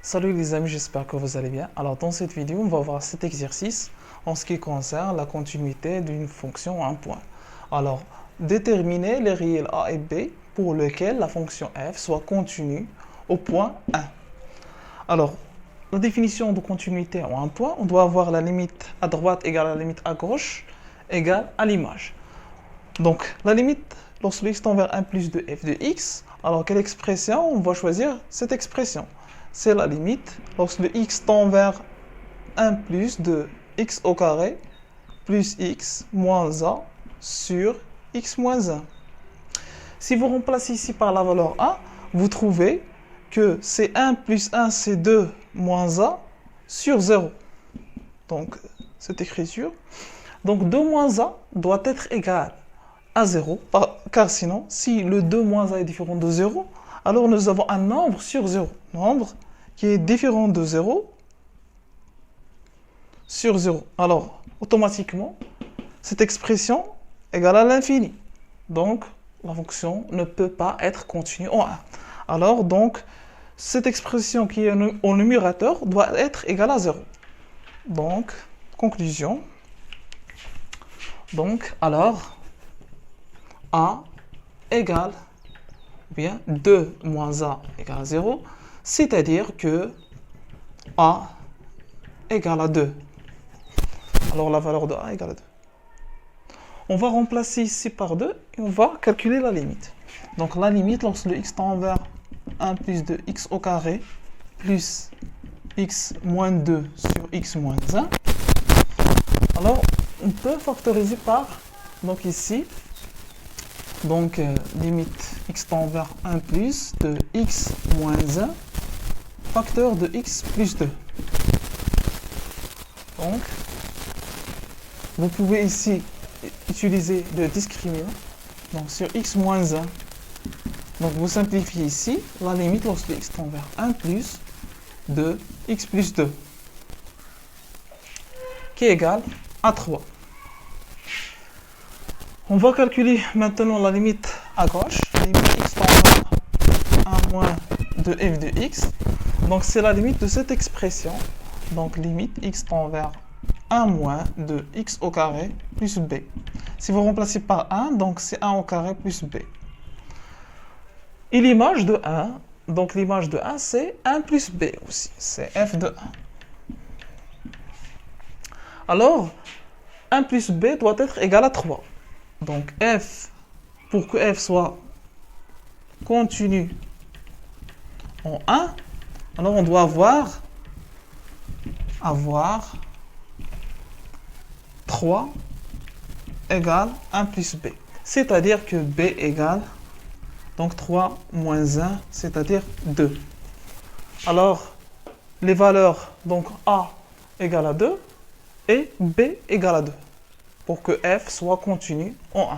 Salut les amis, j'espère que vous allez bien. Alors dans cette vidéo, on va voir cet exercice en ce qui concerne la continuité d'une fonction à un point. Alors, déterminer les réels a et b pour lesquels la fonction f soit continue au point 1. Alors, la définition de continuité en un point, on doit avoir la limite à droite égale à la limite à gauche égale à l'image. Donc, la limite, lorsque x tend vers 1 plus de f de x, alors quelle expression? On va choisir cette expression. C'est la limite lorsque le x tend vers 1 plus de x au carré plus x moins a sur x moins 1. Si vous remplacez ici par la valeur a, vous trouvez que c'est 1 plus 1, c'est 2 moins a sur 0. Donc, cette écriture. Donc, 2 moins a doit être égal à 0, car sinon, si le 2 moins a est différent de 0, alors nous avons un nombre sur 0. Nombre qui est différent de 0 sur 0. Alors, automatiquement, cette expression est égale à l'infini. Donc, la fonction ne peut pas être continue en 1. Alors, donc, cette expression qui est au numérateur doit être égale à 0. Donc, conclusion. Donc, alors, a égale, bien, 2 moins a égale à 0, c'est-à-dire que a égale à 2. Alors, la valeur de a égale à 2. On va remplacer ici par 2 et on va calculer la limite. Donc, la limite, lorsque le x tend vers 1 plus de x au carré plus x moins 2 sur x moins 1, alors, on peut factoriser par, donc ici, donc limite x tend vers 1 plus de x moins 1, facteur de x plus 2. Donc, vous pouvez ici utiliser le discriminant, donc sur x moins 1. Donc, vous simplifiez ici la limite lorsque x tend vers 1 plus de x plus 2, qui est égal à 3. On va calculer maintenant la limite à gauche, la limite x tend vers 1 moins de f de x. Donc, c'est la limite de cette expression. Donc, limite x tend vers 1 moins de x au carré plus b. Si vous remplacez par 1, donc c'est 1 au carré plus b. Et l'image de 1, donc l'image de 1, c'est 1 plus b aussi. C'est f de 1. Alors, 1 plus b doit être égal à 3. Donc, f, pour que f soit continu en 1, alors on doit avoir 3 égale 1 plus b. C'est-à-dire que b égale, donc 3 moins 1, c'est-à-dire 2. Alors, les valeurs, donc a égale à 2 et b égale à 2, pour que f soit continu en 1.